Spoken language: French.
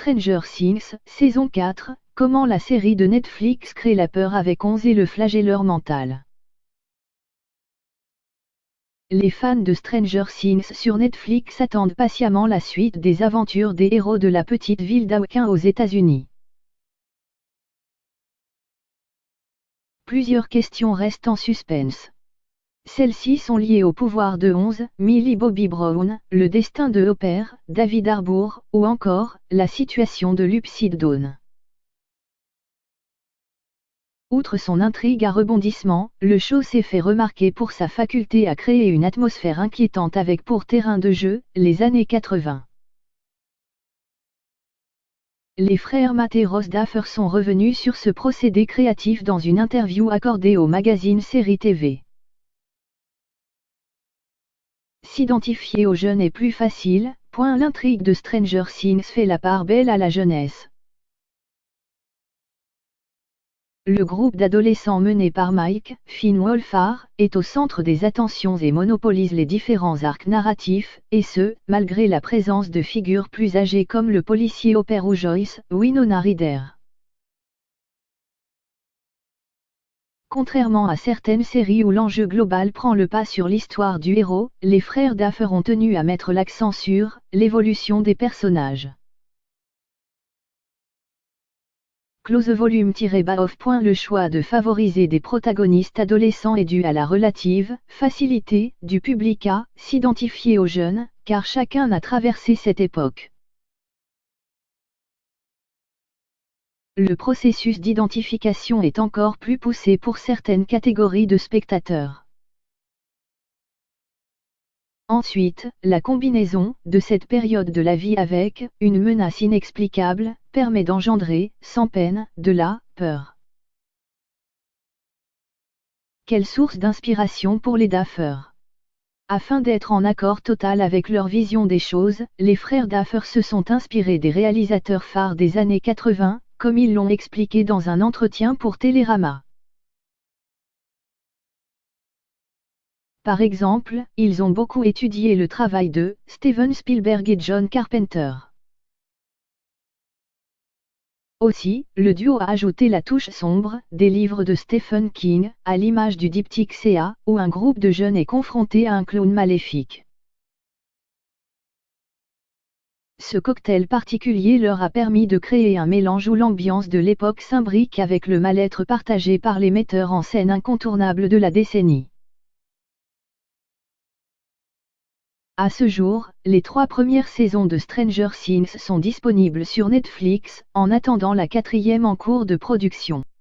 Stranger Things, saison 4, comment la série de Netflix crée la peur avec 11 et le flagelleur mental. Les fans de Stranger Things sur Netflix attendent patiemment la suite des aventures des héros de la petite ville d'Awaken aux États-Unis. Plusieurs questions restent en suspense. Celles-ci sont liées au pouvoir de 11, Millie Bobby Brown, le destin de Hopper, David Harbour, ou encore, la situation de l'Upside Down. Outre son intrigue à rebondissements, le show s'est fait remarquer pour sa faculté à créer une atmosphère inquiétante avec pour terrain de jeu, les années 80. Les frères Matt et Ross Duffer sont revenus sur ce procédé créatif dans une interview accordée au magazine Série TV. S'identifier aux jeunes est plus facile, l'intrigue de Stranger Things fait la part belle à la jeunesse. Le groupe d'adolescents mené par Mike, Finn Wolfhard, est au centre des attentions et monopolise les différents arcs narratifs, et ce, malgré la présence de figures plus âgées comme le policier Hopper ou Joyce, Winona Ryder. Contrairement à certaines séries où l'enjeu global prend le pas sur l'histoire du héros, les frères Duffer ont tenu à mettre l'accent sur l'évolution des personnages. Close volume-off. Le choix de favoriser des protagonistes adolescents est dû à la relative facilité du public à s'identifier aux jeunes, car chacun a traversé cette époque. Le processus d'identification est encore plus poussé pour certaines catégories de spectateurs. Ensuite, la combinaison de cette période de la vie avec une menace inexplicable permet d'engendrer, sans peine, de la peur. Quelle source d'inspiration pour les Duffer? Afin d'être en accord total avec leur vision des choses, les frères Duffer se sont inspirés des réalisateurs phares des années 80, comme ils l'ont expliqué dans un entretien pour Télérama. Par exemple, ils ont beaucoup étudié le travail de Steven Spielberg et John Carpenter. Aussi, le duo a ajouté la touche sombre des livres de Stephen King, à l'image du diptyque CA, où un groupe de jeunes est confronté à un clown maléfique. Ce cocktail particulier leur a permis de créer un mélange où l'ambiance de l'époque s'imbrique avec le mal-être partagé par les metteurs en scène incontournables de la décennie. À ce jour, les 3 premières saisons de Stranger Things sont disponibles sur Netflix, en attendant la 4e en cours de production.